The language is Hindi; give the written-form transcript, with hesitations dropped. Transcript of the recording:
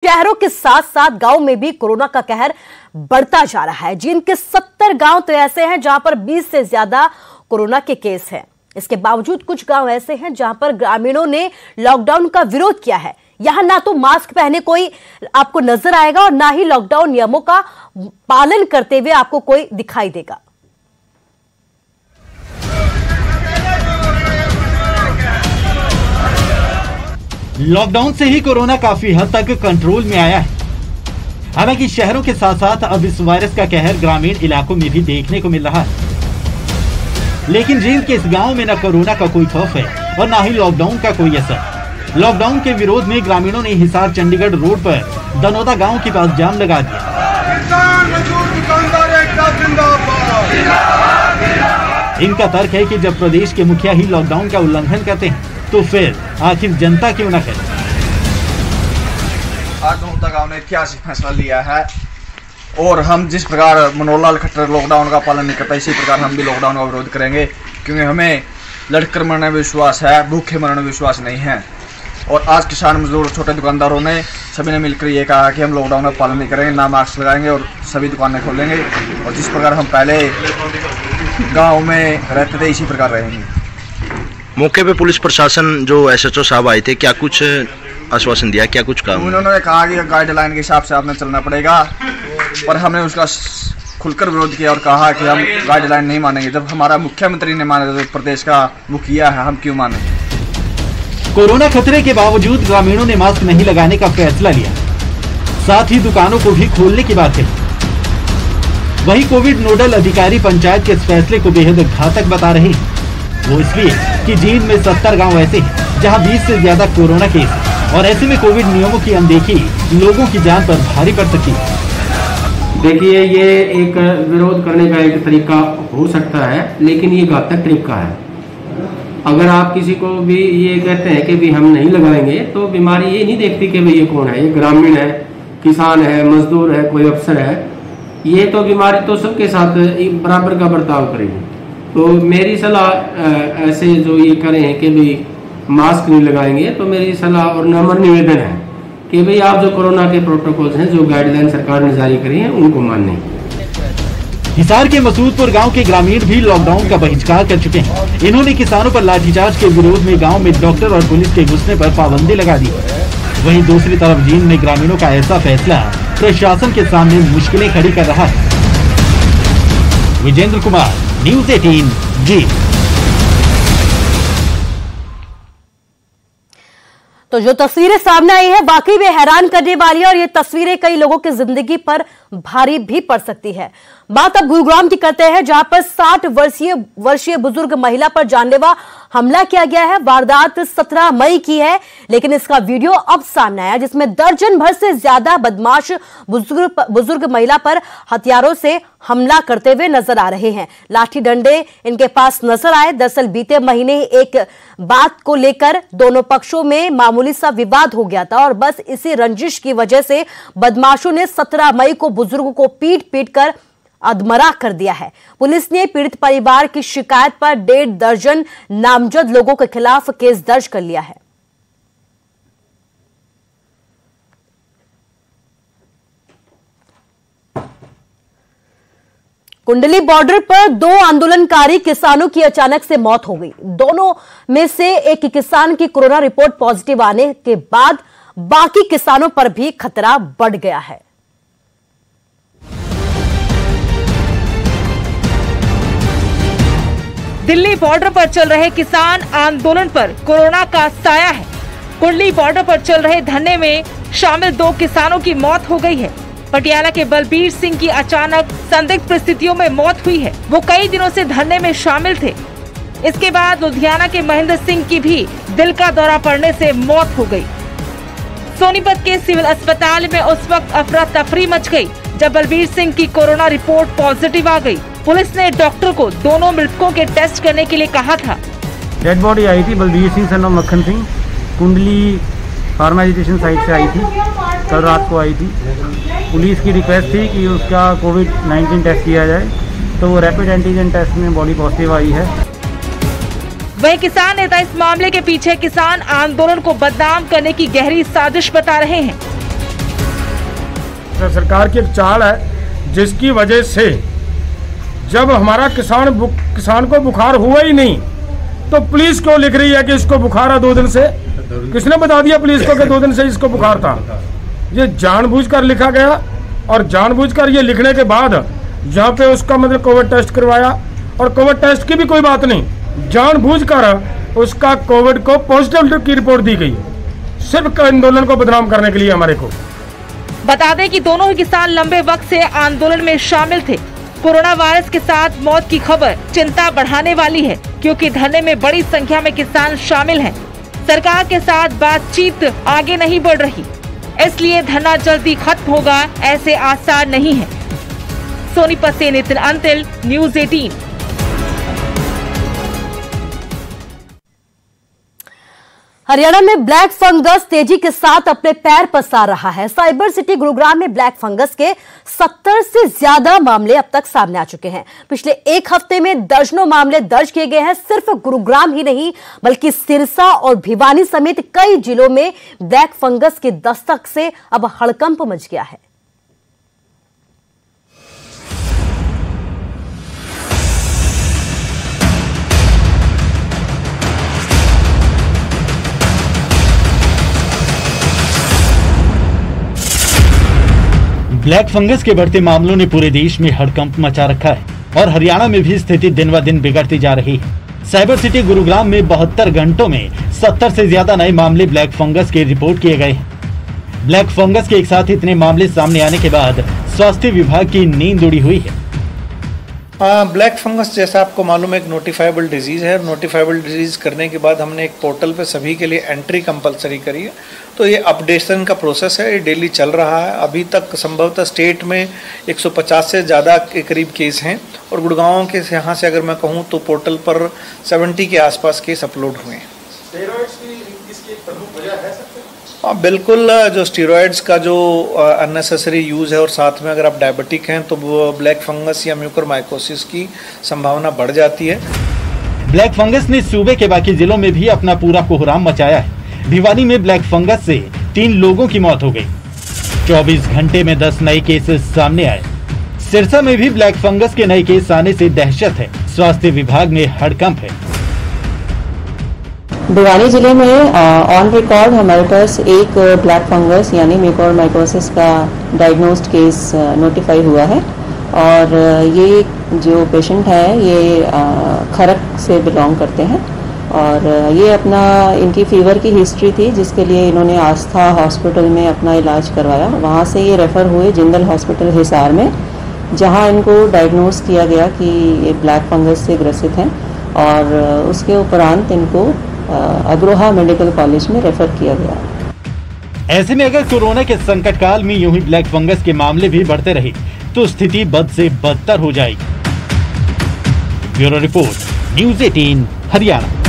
शहरों के साथ साथ गांव में भी कोरोना का कहर बढ़ता जा रहा है। जींद के 70 गांव तो ऐसे हैं जहां पर 20 से ज्यादा कोरोना के केस हैं। इसके बावजूद कुछ गांव ऐसे हैं जहां पर ग्रामीणों ने लॉकडाउन का विरोध किया है। यहां ना तो मास्क पहने कोई आपको नजर आएगा और ना ही लॉकडाउन नियमों का पालन करते हुए आपको कोई दिखाई देगा। लॉकडाउन से ही कोरोना काफी हद तक कंट्रोल में आया है। हालांकि शहरों के साथ साथ अब इस वायरस का कहर ग्रामीण इलाकों में भी देखने को मिल रहा है। लेकिन जींद के इस गांव में न कोरोना का कोई खौफ है और न ही लॉकडाउन का कोई असर। लॉकडाउन के विरोध में ग्रामीणों ने हिसार चंडीगढ़ रोड पर दनौदा गांव के पास जाम लगा दिया। इनका तर्क है कि जब प्रदेश के मुखिया ही लॉकडाउन का उल्लंघन करते हैं तो फिर आखिर जनता क्यों न करे। आज दनौदा गांव ने ऐतिहासिक फैसला लिया है और हम जिस प्रकार मनोहर लाल खट्टर लॉकडाउन का पालन नहीं करता, इसी प्रकार हम भी लॉकडाउन का विरोध करेंगे, क्योंकि हमें लड़कर मरने में विश्वास है, भूखे मरने में विश्वास नहीं है। और आज किसान मजदूर छोटे दुकानदारों ने सभी ने मिलकर ये कहा कि हम लॉकडाउन का पालन नहीं करेंगे, ना मास्क लगाएंगे और सभी दुकानें खोलेंगे और जिस प्रकार हम पहले गाँव में रहते थे इसी प्रकार रहेंगे। मौके पे पुलिस प्रशासन जो SHO साहब आए थे, क्या कुछ आश्वासन दिया, क्या कुछ कहा? उन्होंने कहा कि गाइडलाइन के हिसाब से आपने चलना पड़ेगा, पर हमने उसका खुलकर विरोध किया और कहा कि हम गाइडलाइन नहीं मानेंगे। जब हमारा मुख्यमंत्री ने माना तो प्रदेश का मुखिया है, हम क्यों माने। कोरोना खतरे के बावजूद ग्रामीणों ने मास्क नहीं लगाने का फैसला लिया, साथ ही दुकानों को भी खोलने की बात कही। वहीं कोविड नोडल अधिकारी पंचायत के इस फैसले को बेहद घातक बता रहे हैं। वो इसलिए कि जींद में 70 गांव ऐसे हैं जहां 20 से ज्यादा कोरोना केस है और ऐसे में कोविड नियमों की अनदेखी लोगों की जान पर भारी पड़ सकती है। देखिए, ये एक विरोध करने का एक तरीका हो सकता है, लेकिन ये घातक तरीका है। अगर आप किसी को भी ये कहते हैं कि भी हम नहीं लगाएंगे, तो बीमारी ये नहीं देखती कि भाई ये कौन है, ये ग्रामीण है, किसान है, मजदूर है, कोई अफसर है। ये तो बीमारी तो सबके साथ बराबर का बर्ताव करेगी। तो मेरी सलाह ऐसे जो ये करें कि भाई मास्क नहीं लगाएंगे, तो मेरी सलाह और नम्र निवेदन है कि भाई आप जो कोरोना के प्रोटोकॉल्स हैं, जो गाइडलाइन सरकार ने जारी करी हैं, उनको मानें। हिसार के मसूदपुर गांव के ग्रामीण भी लॉकडाउन का बहिष्कार कर चुके हैं। इन्होंने किसानों पर लाठीचार्ज के विरोध में गांव में डॉक्टर और पुलिस के घुसने पर पाबंदी लगा दी। वहीं दूसरी तरफ जींद में ग्रामीणों का ऐसा फैसला प्रशासन के सामने मुश्किलें खड़ी कर रहा है। विजेंद्र कुमार, न्यूज़ 18 जींद। तो जो तस्वीरें सामने आई है वाकई में हैरान करने वाली है और ये तस्वीरें कई लोगों की जिंदगी पर भारी भी पड़ सकती है। बात अब गुरुग्राम की करते हैं, जहां पर 60 वर्षीय बुजुर्ग महिला पर जानलेवा हमला किया गया है। वारदात 17 मई की है, लेकिन इसका वीडियो अब सामने आया जिसमें दर्जन भर से ज्यादा बदमाश बुजुर्ग महिला पर हथियारों से हमला करते हुए नजर आ रहे हैं। लाठी डंडे इनके पास नजर आए। दरअसल बीते महीने एक बात को लेकर दोनों पक्षों में मामूली सा विवाद हो गया था और बस इसी रंजिश की वजह से बदमाशों ने 17 मई को बुजुर्ग को पीट कर अधमरा कर दिया है। पुलिस ने पीड़ित परिवार की शिकायत पर 1.5 दर्जन नामजद लोगों के खिलाफ केस दर्ज कर लिया है। कुंडली बॉर्डर पर 2 आंदोलनकारी किसानों की अचानक से मौत हो गई। दोनों में से एक किसान की कोरोना रिपोर्ट पॉजिटिव आने के बाद बाकी किसानों पर भी खतरा बढ़ गया है। दिल्ली बॉर्डर पर चल रहे किसान आंदोलन पर कोरोना का साया है। कुंडली बॉर्डर पर चल रहे धरने में शामिल 2 किसानों की मौत हो गई है। पटियाला के बलबीर सिंह की अचानक संदिग्ध परिस्थितियों में मौत हुई है। वो कई दिनों से धरने में शामिल थे। इसके बाद लुधियाना के महेंद्र सिंह की भी दिल का दौरा पड़ने से मौत हो गई। सोनीपत के सिविल अस्पताल में उस वक्त अफरा तफरी मच गई जब बलबीर सिंह की कोरोना रिपोर्ट पॉजिटिव आ गई। पुलिस ने डॉक्टर को दोनों मृतकों के टेस्ट करने के लिए कहा था। डेड बॉडी आई थी बलबीर सिंह सन ऑफ मक्खन सिंह, कुंडली फार्मा एजुकेशन साइट से आई थी, कल रात को आई थी। पुलिस की रिक्वेस्ट थी कि उसका कोविड-19 टेस्ट किया जाए, तो वो रैपिड एंटीजन टेस्ट में बॉडी पॉजिटिव आई है। वहीं किसान नेता इस मामले के पीछे किसान आंदोलन को बदनाम करने की गहरी साजिश बता रहे हैं। सरकार की एक चाल है जिसकी वजह से जब हमारा किसान को बुखार हुआ ही नहीं तो पुलिस क्यों लिख रही है कि इसको बुखार है 2 दिन से? किसने बता दिया पुलिस को कि 2 दिन से इसको बुखार था? ये जानबूझकर लिखा गया और जानबूझकर ये लिखने के बाद जहाँ पे उसका मतलब कोविड टेस्ट करवाया और कोविड टेस्ट की भी कोई बात नहीं, जानबूझकर उसका कोविड को पॉजिटिव की रिपोर्ट दी गई सिर्फ आंदोलन को बदनाम करने के लिए हमारे को। बता दें कि दोनों ही किसान लंबे वक्त से आंदोलन में शामिल थे। कोरोना वायरस के साथ मौत की खबर चिंता बढ़ाने वाली है क्योंकि धरने में बड़ी संख्या में किसान शामिल हैं। सरकार के साथ बातचीत आगे नहीं बढ़ रही, इसलिए धरना जल्दी खत्म होगा ऐसे आसार नहीं है। सोनीपत से नितिन अंतिल, न्यूज़ 18। हरियाणा में ब्लैक फंगस तेजी के साथ अपने पैर पसार रहा है। साइबर सिटी गुरुग्राम में ब्लैक फंगस के 70 से ज्यादा मामले अब तक सामने आ चुके हैं। पिछले 1 हफ्ते में दर्जनों मामले दर्ज किए गए हैं। सिर्फ गुरुग्राम ही नहीं बल्कि सिरसा और भिवानी समेत कई जिलों में ब्लैक फंगस की दस्तक से अब हड़कंप मच गया है। ब्लैक फंगस के बढ़ते मामलों ने पूरे देश में हड़कंप मचा रखा है और हरियाणा में भी स्थिति दिन ब दिन बिगड़ती जा रही है। साइबर सिटी गुरुग्राम में 72 घंटों में 70 से ज्यादा नए मामले ब्लैक फंगस के रिपोर्ट किए गए हैं। ब्लैक फंगस के एक साथ इतने मामले सामने आने के बाद स्वास्थ्य विभाग की नींद उड़ी हुई है। ब्लैक फंगस जैसा आपको मालूम है एक नोटिफाइबल डिजीज़ है। नोटिफाइबल डिजीज़ करने के बाद हमने एक पोर्टल पे सभी के लिए एंट्री कंपलसरी करी है, तो ये अपडेशन का प्रोसेस है, ये डेली चल रहा है। अभी तक संभवतः स्टेट में 150 से ज़्यादा के करीब केस हैं और गुड़गांव के यहाँ से अगर मैं कहूँ तो पोर्टल पर 70 के आसपास केस अपलोड हुए हैं। हाँ बिल्कुल, जो स्टीरॉयड्स का जो अननेसेसरी यूज़ है और साथ में अगर आप डायबिटिक हैं तो वो ब्लैक फंगस या म्यूकोरमाइकोसिस की संभावना बढ़ जाती है। ब्लैक फंगस ने सूबे के बाकी जिलों में भी अपना पूरा कोहराम मचाया है। भिवानी में ब्लैक फंगस से 3 लोगों की मौत हो गई। 24 घंटे में 10 नए केसेस सामने आए। सिरसा में भी ब्लैक फंगस के नए केस आने से दहशत है। स्वास्थ्य विभाग में हड़कंप है। भिवानी जिले में ऑन रिकॉर्ड हमारे पास एक ब्लैक फंगस यानी म्यूकोरमाइकोसिस का डायग्नोस्ड केस नोटिफाई हुआ है और ये जो पेशेंट है ये खरक से बिलोंग करते हैं और ये अपना इनकी फीवर की हिस्ट्री थी जिसके लिए इन्होंने आस्था हॉस्पिटल में अपना इलाज करवाया। वहाँ से ये रेफ़र हुए जिंदल हॉस्पिटल हिसार में, जहाँ इनको डायग्नोस किया गया कि ये ब्लैक फंगस से ग्रसित हैं और उसके उपरांत इनको अग्रोहा मेडिकल कॉलेज में रेफर किया गया। ऐसे में अगर कोरोना के संकट काल में यूं ही ब्लैक फंगस के मामले भी बढ़ते रहे तो स्थिति बद से बदतर हो जाएगी। Bureau report, news 18 Haryana.